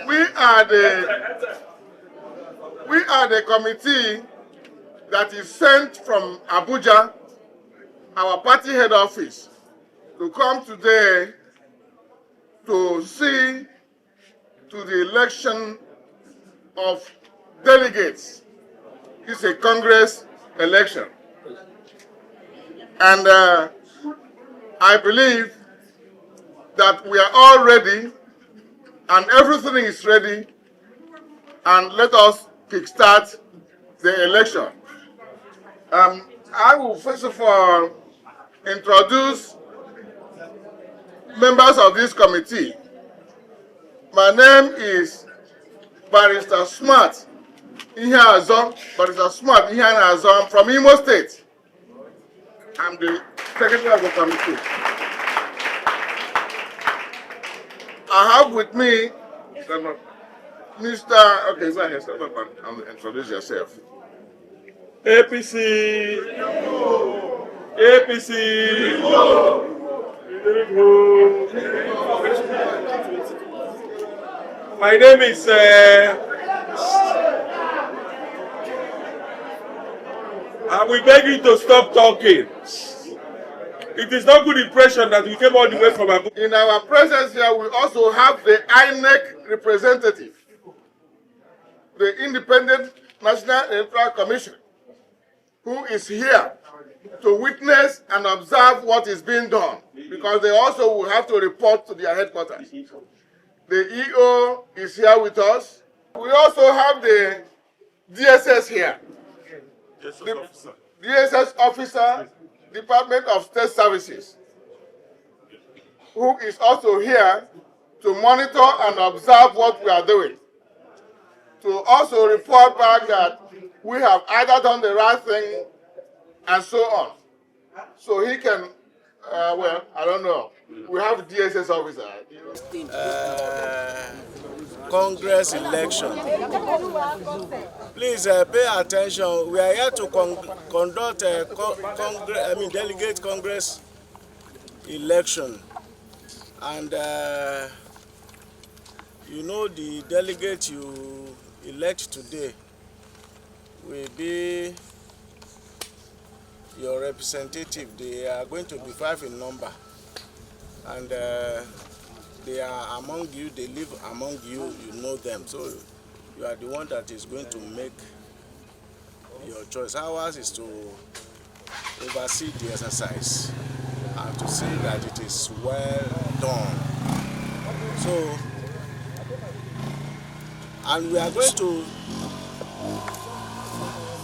We are the committee that is sent from Abuja, our party head office, to come today to see to the election of delegates. It's a Congress election. And I believe that we are all ready and everything is ready, and let us kickstart the election. I will first of all introduce members of this committee. My name is Barrister Smart Iheanazor. I'm from Imo State. I'm the secretary of the committee. I have with me Mr. Okay, go ahead, stand up and introduce yourself. APC. APC. My name is and we beg you to stop talking. It is not good impression that we came all the way from Abuja. In our presence here, we also have the INEC representative, the Independent National Electoral Commission, who is here to witness and observe what is being done, because they also will have to report to their headquarters. The EO is here with us. We also have the DSS here. The DSS officer, Department of State Services, who is also here to monitor and observe what we are doing, to also report back that we have either done the right thing and so on. So he can, well, I don't know. We have the DSS officer. Congress election. Please pay attention. We are here to conduct a delegate Congress election, and you know the delegate you elect today will be your representative. They are going to be 5 in number, and they are among you, they live among you, you know them. So you are the one that is going to make your choice. Ours is to oversee the exercise and to see that it is well done. So, and we are going to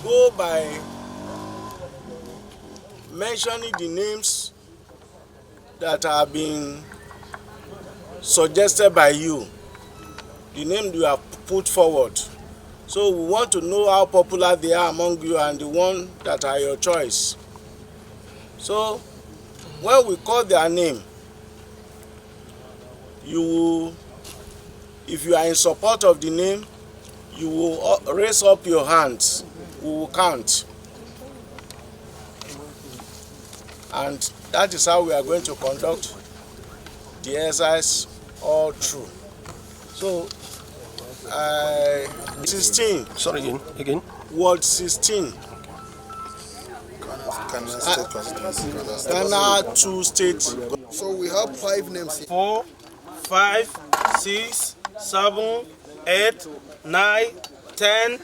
go by mentioning the names that have been suggested by you, the name you have put forward. So we want to know how popular they are among you and the one that are your choice. So when we call their name, you will, if you are in support of the name, you will raise up your hands. We will count. And that is how we are going to conduct the exercise all through. So, 16. Sorry, again. Ward 16. Khana 2 state. So we have 5 names. 4, 5, 6, 7, 8, 9, 10,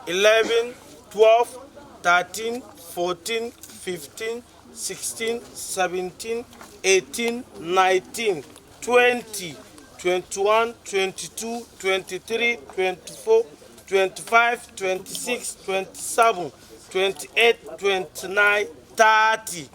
11, 12, 13, 14, 15, 16, 17, 18, 19, 20, 21, 22, 23, 24, 25, 26, 27, 28, 29, 30,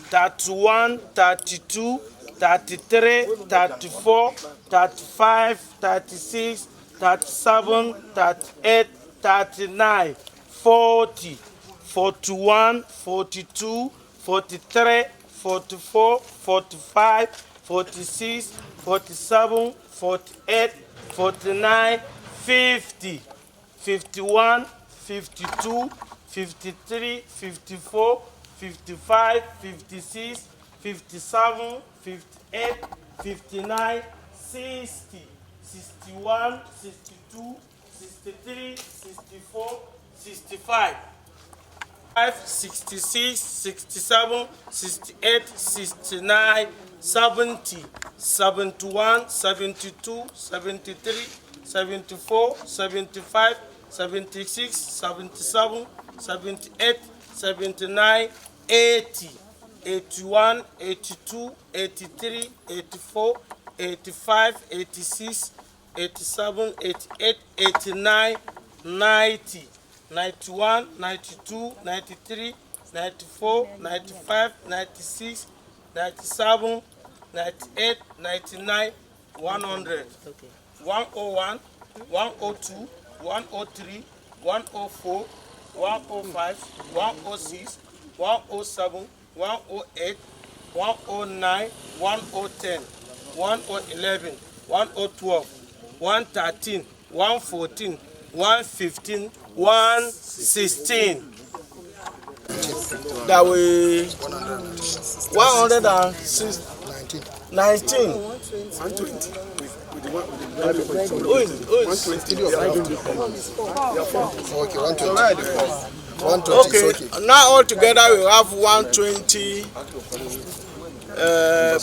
31, 32, 33, 34, 35, 36, 37, 38, 39, 40, 41, 42, 43, 44, 45, 46, 47, 48, 49, 50, 51, 52, 53, 54, 55, 56, 57, 58, 59, 60, 61, 62, 63, 64, 65. 66, 67, 68, 69, 70, 71, 72, 73, 74, 75, 76, 77, 78, 79, 80, 81, 82, 83, 84, 85, 86, 87, 88, 89, 90. 91, 92, 93, 94, 95, 96, 97, 98, 99, 100. 101, 102, 103, 104, 105, 106, 107, 108, 109, 110, 111, 112, 113, 114, 115, 116. That we 119. Who is? Okay, 120. 120. Okay, now altogether we have 120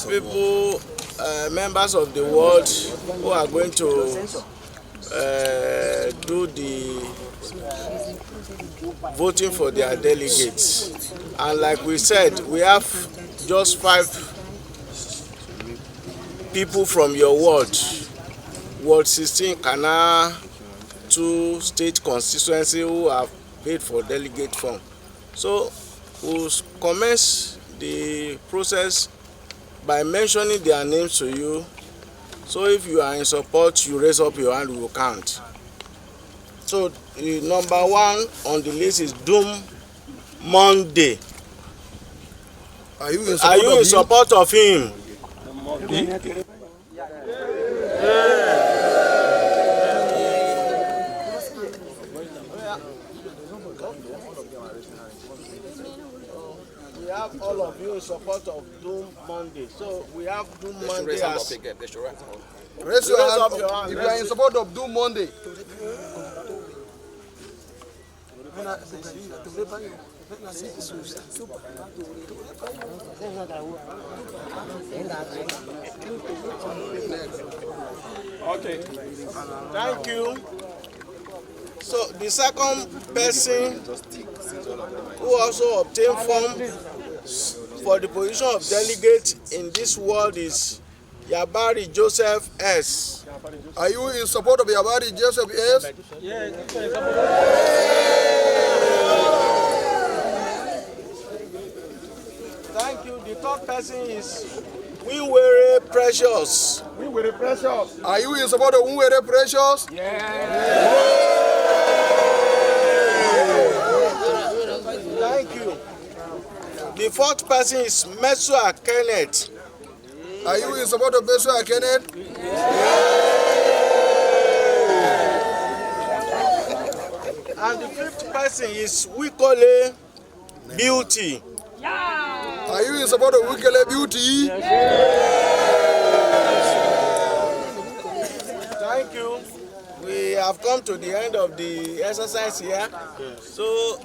people, members of the world who are going to do the voting for their delegates. And like we said, we have just 5 people from your ward. Ward 16, Khana, 2 state constituency who have paid for delegate form. So we'll commence the process by mentioning their names to you. So if you are in support, you raise up your hand, we will count. So the number 1 on the list is Doom Monday. Are you in support of him? We have all of you in support of Doom Monday. So we have Doom Monday as... Raise your hand if you are in support of Doom Monday. Okay. Thank you. So the second person who also obtained form for the position of delegate in this world is Yabari Joseph S. Are you in support of Yabari Joseph S? Yes. Thank you. The third person is Unwere Precious. Unwere Precious. Are you in support of Unwere Precious? Thank you. The fourth person is Mesua Kenneth. Are you in support of Mesua Kenneth? And the fifth person is Wikole Beauty. Are you in support of Wikole Beauty? Thank you. We have come to the end of the exercise here. So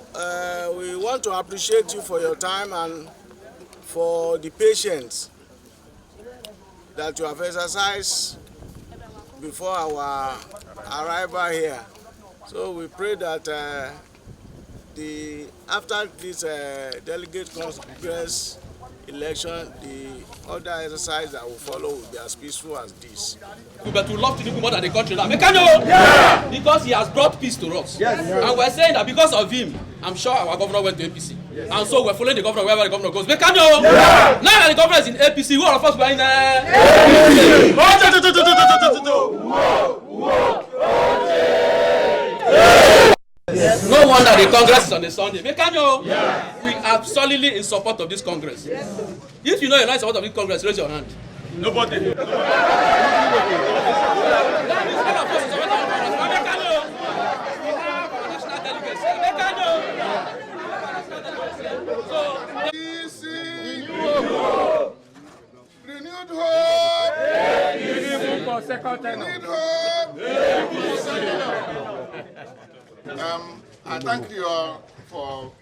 we want to appreciate you for your time and for the patience that you have exercised before our arrival here. So we pray that after this delegate congress election, the other exercise that will follow will be as peaceful as this. But we love Tinubu more than the country now. Yeah. Because he has brought peace to us. Yes. And we're saying that because of him, I'm sure our governor went to APC. Yes. And so we're following the governor wherever the governor goes. Yeah. Now that the governor is in APC, who all of us were in No wonder the Congress is on a Sunday. We are solidly in support of this Congress. Yes. If you know you're not in support of this Congress, raise your hand. Nobody. Renewed hope. Renewed hope. I thank you all for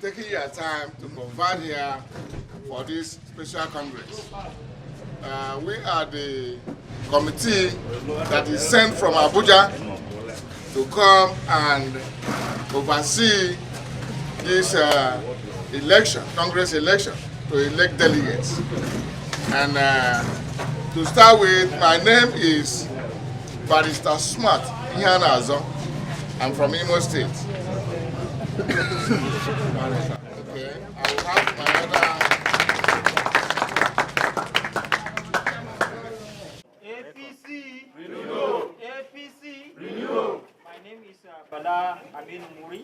taking your time to convert here for this special congress. We are the committee that is sent from Abuja to come and oversee this election, Congress election, to elect delegates. And to start with, my name is Barrister Smart Iheanazor. I'm from Imo State. Okay, I will have my other. APC. Renew. APC. Renew. My name is Bala Amin Muri.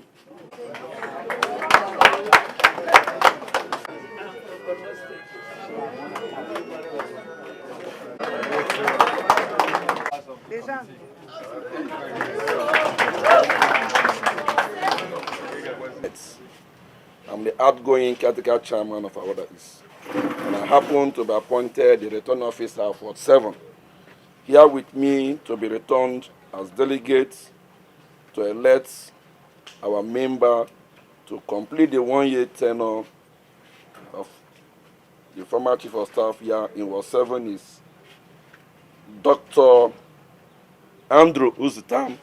I'm the outgoing caretaker chairman of Ahoada East, and I happen to be appointed the return officer for 7. Here with me to be returned as delegates to elect our member to complete the 1-year tenure of the former chief of staff here in Ward 7 is Dr. Andrew Uzutam.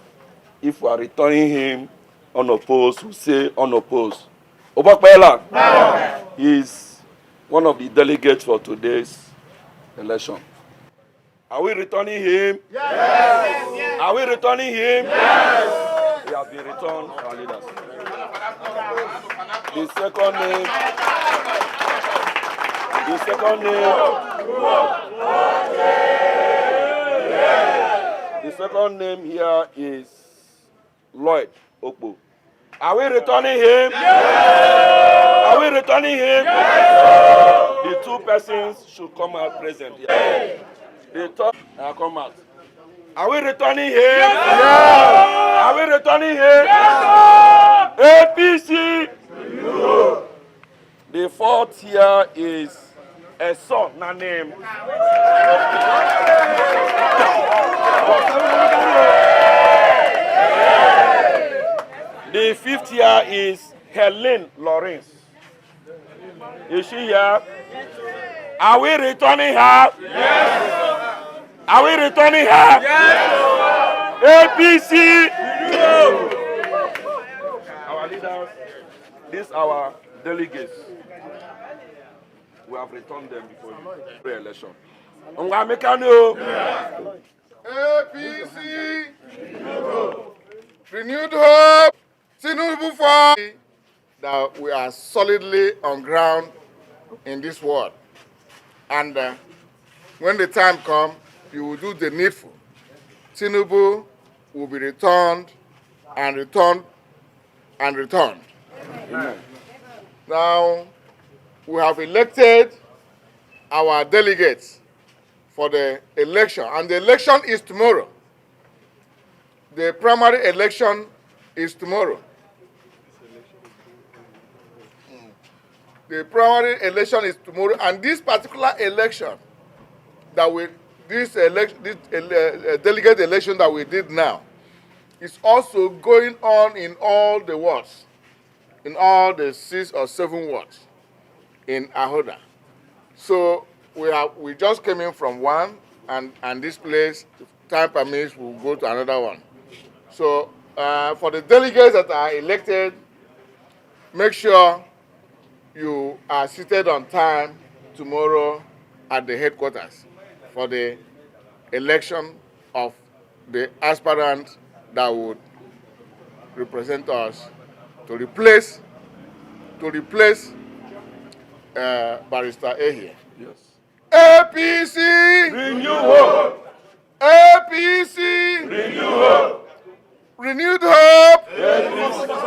If we are returning him unopposed, we say unopposed. Obakbela is one of the delegates for today's election. Are we returning him? Yes. Are we returning him? Yes. He has been returned, our leaders. The second name here is Lloyd Okpo. Are we returning him? Yes. Are we returning him? Yes. The 2 persons should come out present here. Yes. The third come out. Are we returning him? Yes. Are we returning him? Yes. APC. Yes. The 4th here is a son, na name. The 5th here is Helen Lawrence. Is she here? Are we returning her? Yes. Are we returning her? Yes. APC. Yes. Our leaders, these are our delegates. We have returned them before the pre-election. APC. Renewed hope. That we are solidly on ground in this world. And when the time comes, you will do the needful. Tinubu will be returned and returned and returned. Amen. Now, we have elected our delegates for the election, and the election is tomorrow. The primary election is tomorrow. The primary election is tomorrow, and this particular election that delegate election that we did now is also going on in all the wards, in all the 6 or 7 wards in Ahoada. So we just came in from one, and this place, if time permits, we'll go to another one. So for the delegates that are elected, make sure you are seated on time tomorrow at the headquarters for the election of the aspirant that would represent us to replace Barrister Ahie. Yes. APC! Renew hope! APC! Renew hope! Renewed hope! APC.